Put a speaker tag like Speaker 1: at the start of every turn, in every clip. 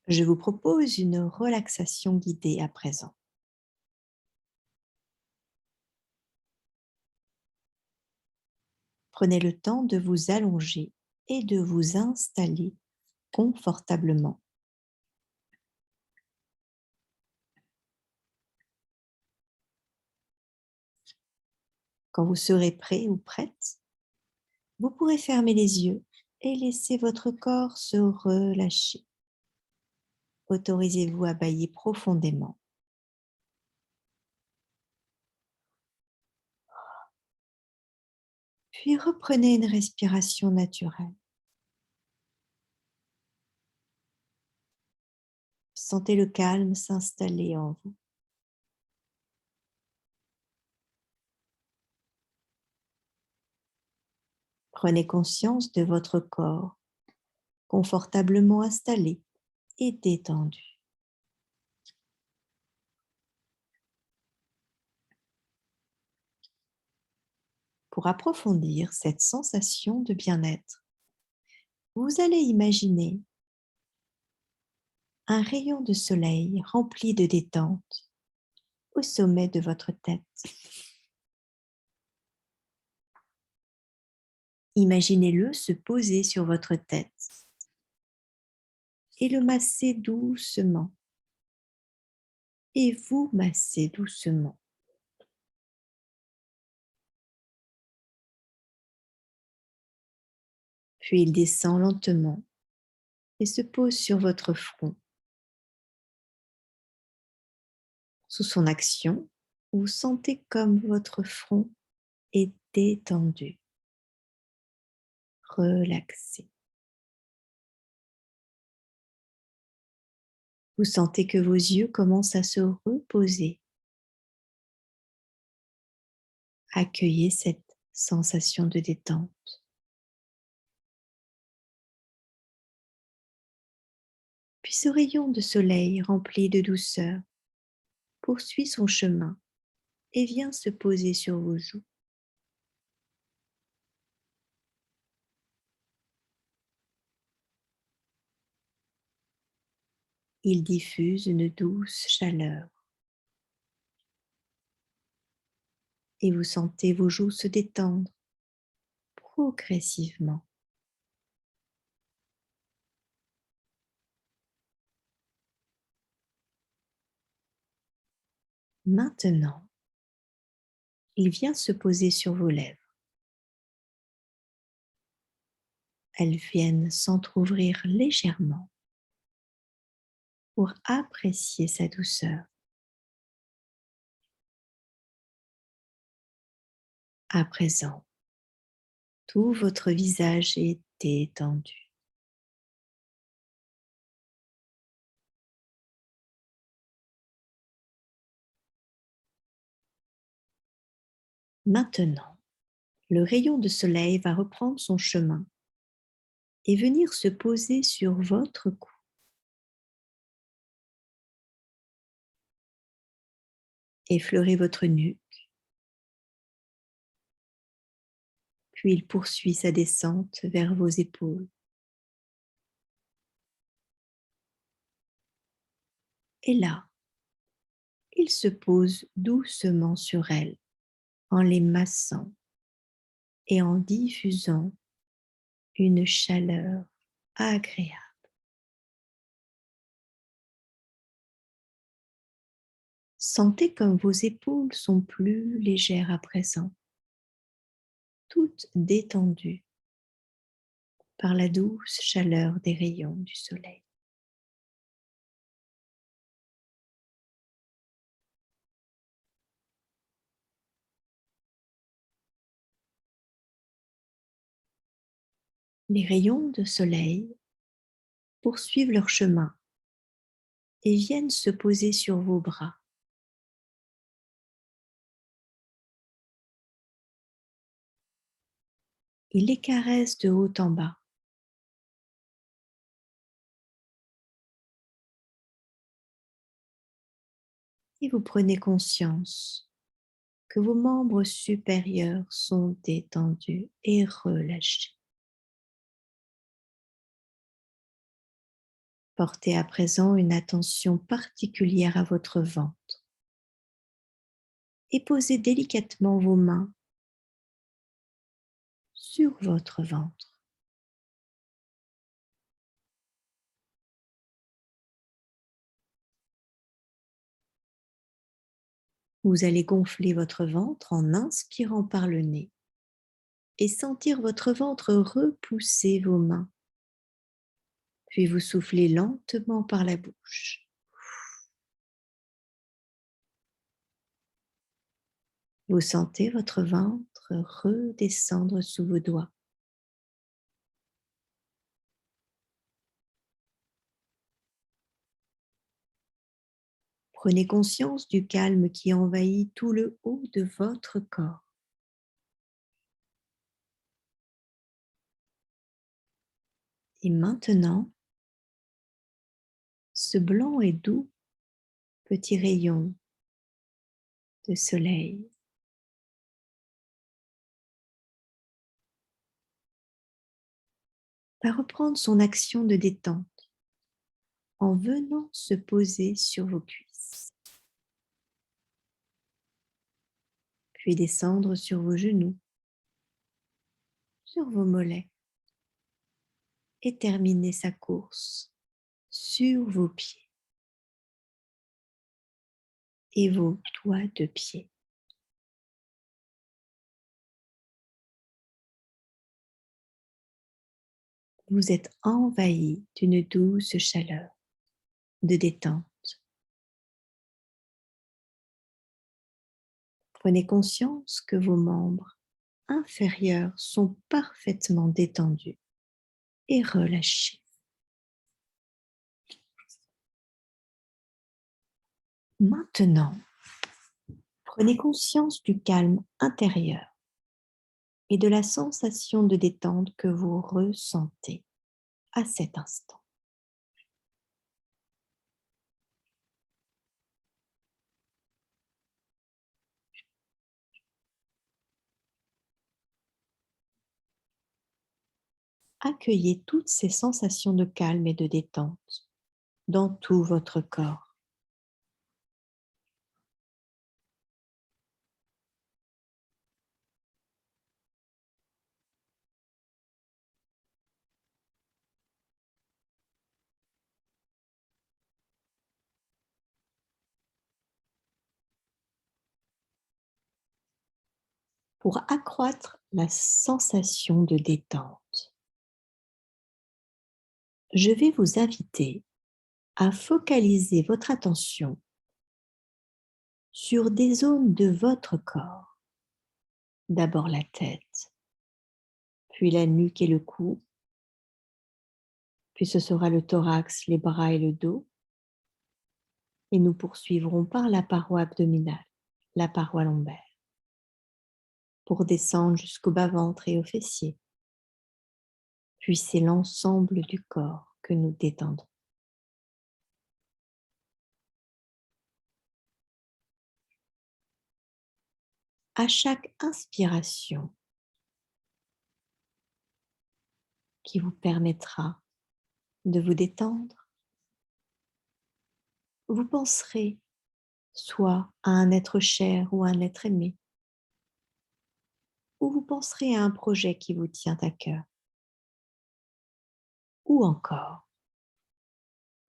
Speaker 1: Je vous propose une relaxation guidée à présent. Prenez le temps de vous allonger et de vous installer confortablement. Quand vous serez prêt ou prête, vous pourrez fermer les yeux et laisser votre corps se relâcher. Autorisez-vous à bailler profondément. Puis reprenez une respiration naturelle. Sentez le calme s'installer en vous. Prenez conscience de votre corps confortablement installé et détendu. Pour approfondir cette sensation de bien-être, vous allez imaginer un rayon de soleil rempli de détente au sommet de votre tête. Imaginez-le se poser sur votre tête et le masser doucement. Et vous massez doucement. Puis il descend lentement et se pose sur votre front. Sous son action, vous sentez comme votre front est détendu, relaxé. Vous sentez que vos yeux commencent à se reposer. Accueillez cette sensation de détente. Puis ce rayon de soleil rempli de douceur poursuit son chemin et vient se poser sur vos joues. Il diffuse une douce chaleur et vous sentez vos joues se détendre progressivement. Maintenant, il vient se poser sur vos lèvres. Elles viennent s'entr'ouvrir légèrement pour apprécier sa douceur. À présent, tout votre visage est détendu. Maintenant, le rayon de soleil va reprendre son chemin et venir se poser sur votre cou. Effleurez votre nuque, puis il poursuit sa descente vers vos épaules. Et là, il se pose doucement sur elles en les massant et en diffusant une chaleur agréable. Sentez comme vos épaules sont plus légères à présent, toutes détendues par la douce chaleur des rayons du soleil. Les rayons de soleil poursuivent leur chemin et viennent se poser sur vos bras. Ils les caressent de haut en bas. Et vous prenez conscience que vos membres supérieurs sont détendus et relâchés. Portez à présent une attention particulière à votre ventre et posez délicatement vos mains sur votre ventre. Vous allez gonfler votre ventre en inspirant par le nez et sentir votre ventre repousser vos mains. Puis vous soufflez lentement par la bouche. Vous sentez votre ventre redescendre sous vos doigts. Prenez conscience du calme qui envahit tout le haut de votre corps. Et maintenant, ce blanc et doux petit rayon de soleil va reprendre son action de détente en venant se poser sur vos cuisses, puis descendre sur vos genoux, sur vos mollets et terminer sa course sur vos pieds et vos doigts de pied. Vous êtes envahi d'une douce chaleur de détente. Prenez conscience que vos membres inférieurs sont parfaitement détendus et relâchés. Maintenant, prenez conscience du calme intérieur et de la sensation de détente que vous ressentez à cet instant. Accueillez toutes ces sensations de calme et de détente dans tout votre corps. Pour accroître la sensation de détente, je vais vous inviter à focaliser votre attention sur des zones de votre corps. D'abord la tête, puis la nuque et le cou, puis ce sera le thorax, les bras et le dos, et nous poursuivrons par la paroi abdominale, la paroi lombaire, pour descendre jusqu'au bas-ventre et aux fessiers. Puis c'est l'ensemble du corps que nous détendons. À chaque inspiration qui vous permettra de vous détendre, vous penserez soit à un être cher ou à un être aimé, ou vous penserez à un projet qui vous tient à cœur, ou encore,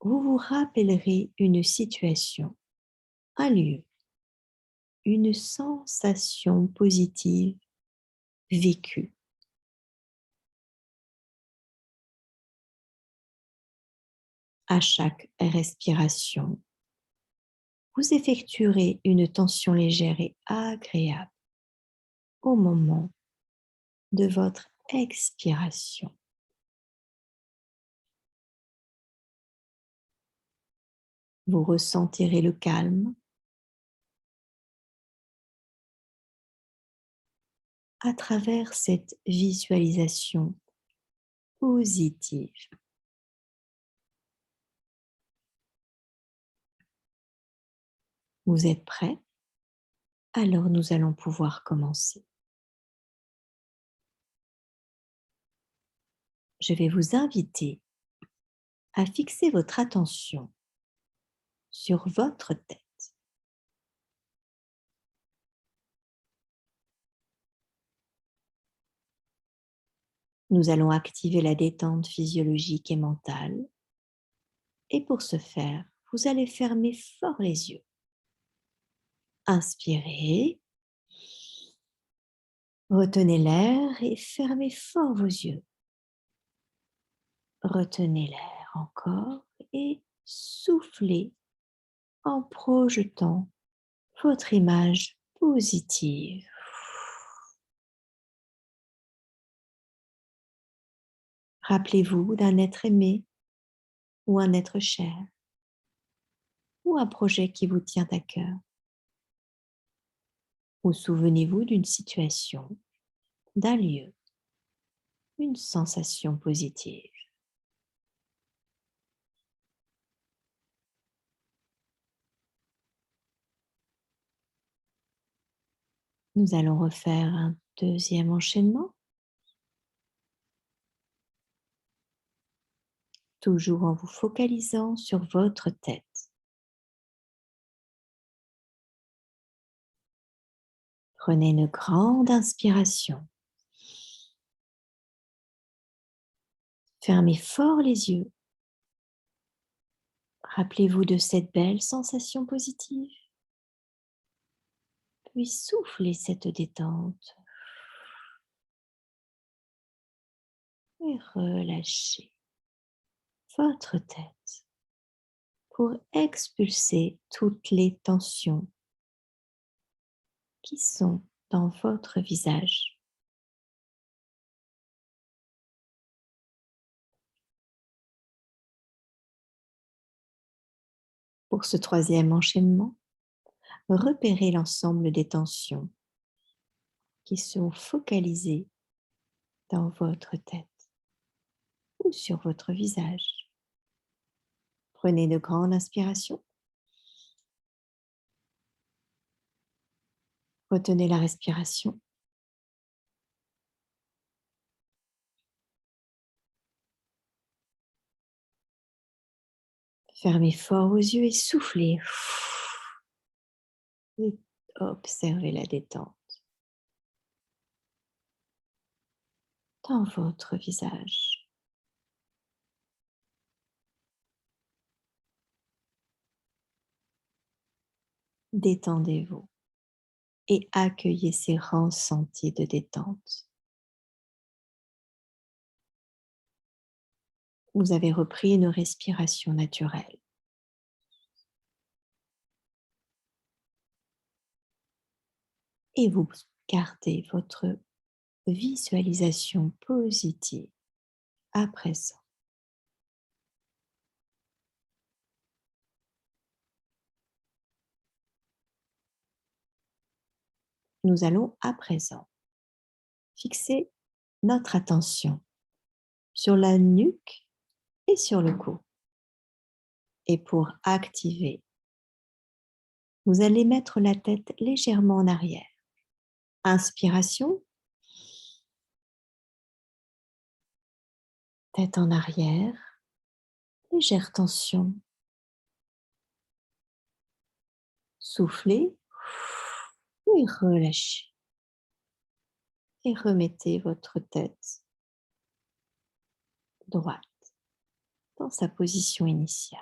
Speaker 1: vous vous rappellerez une situation, un lieu, une sensation positive vécue. À chaque respiration, vous effectuerez une tension légère et agréable au moment de votre expiration. Vous ressentirez le calme à travers cette visualisation positive. Vous êtes prêts? Alors nous allons pouvoir commencer. Je vais vous inviter à fixer votre attention sur votre tête. Nous allons activer la détente physiologique et mentale. Et pour ce faire, vous allez fermer fort les yeux. Inspirez, retenez l'air et fermez fort vos yeux. Retenez l'air encore et soufflez en projetant votre image positive. Rappelez-vous d'un être aimé ou un être cher ou un projet qui vous tient à cœur. Ou souvenez-vous d'une situation, d'un lieu, une sensation positive. Nous allons refaire un deuxième enchaînement, toujours en vous focalisant sur votre tête. Prenez une grande inspiration. Fermez fort les yeux. Rappelez-vous de cette belle sensation positive. Puis soufflez cette détente et relâchez votre tête pour expulser toutes les tensions qui sont dans votre visage. Pour ce troisième enchaînement, repérez l'ensemble des tensions qui sont focalisées dans votre tête ou sur votre visage. Prenez de grandes inspirations. Retenez la respiration. Fermez fort vos yeux et soufflez. Et observez la détente dans votre visage. Détendez-vous et accueillez ces ressentis de détente. Vous avez repris une respiration naturelle. Et vous gardez votre visualisation positive à présent. Nous allons à présent fixer notre attention sur la nuque et sur le cou. Et pour activer, vous allez mettre la tête légèrement en arrière. Inspiration, tête en arrière, légère tension. Soufflez et relâchez. Et remettez votre tête droite dans sa position initiale.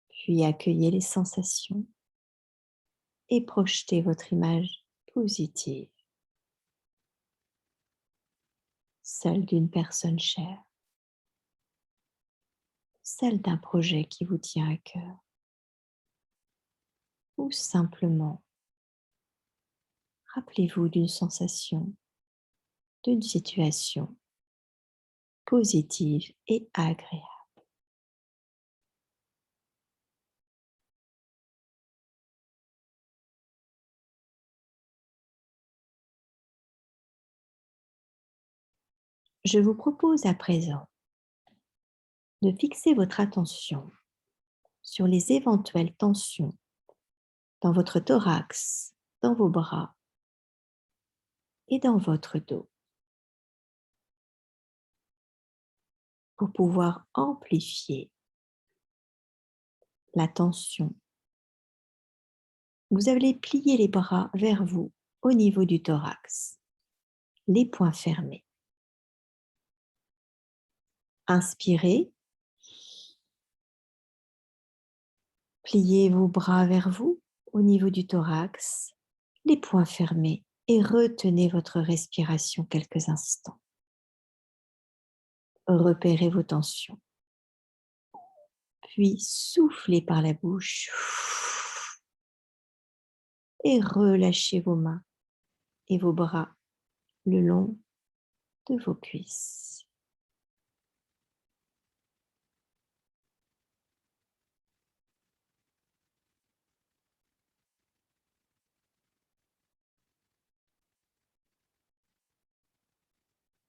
Speaker 1: Puis accueillez les sensations et projetez votre image positive, celle d'une personne chère, celle d'un projet qui vous tient à cœur, ou simplement rappelez-vous d'une sensation, d'une situation positive et agréable. Je vous propose à présent de fixer votre attention sur les éventuelles tensions dans votre thorax, dans vos bras et dans votre dos pour pouvoir amplifier la tension. Vous allez plier les bras vers vous au niveau du thorax, les poings fermés. Inspirez, pliez vos bras vers vous au niveau du thorax, les poings fermés et retenez votre respiration quelques instants. Repérez vos tensions. Puis soufflez par la bouche et relâchez vos mains et vos bras le long de vos cuisses.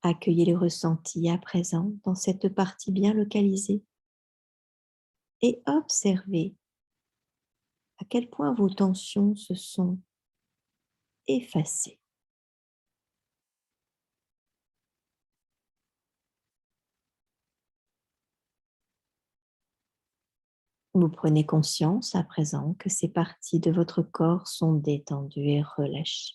Speaker 1: Accueillez les ressentis à présent dans cette partie bien localisée et observez à quel point vos tensions se sont effacées. Vous prenez conscience à présent que ces parties de votre corps sont détendues et relâchées.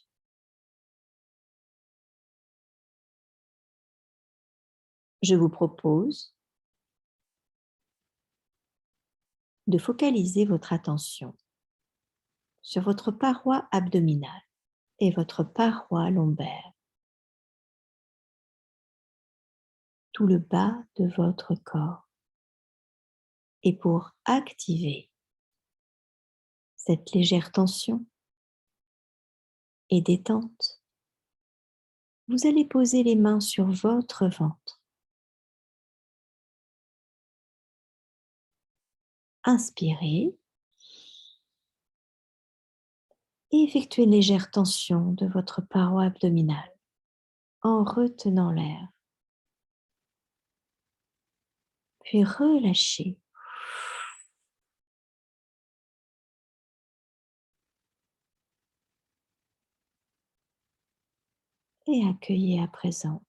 Speaker 1: Je vous propose de focaliser votre attention sur votre paroi abdominale et votre paroi lombaire, tout le bas de votre corps. Et pour activer cette légère tension et détente, vous allez poser les mains sur votre ventre. Inspirez et effectuez une légère tension de votre paroi abdominale en retenant l'air. Puis relâchez et accueillez à présent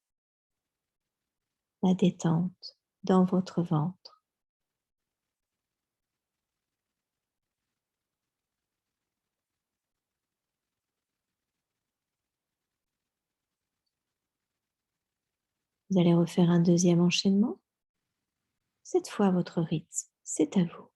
Speaker 1: la détente dans votre ventre. Vous allez refaire un deuxième enchaînement. Cette fois à votre rythme, c'est à vous.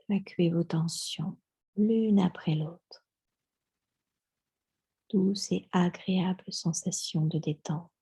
Speaker 1: Évacuez vos tensions l'une après l'autre. Douce et agréable sensation de détente.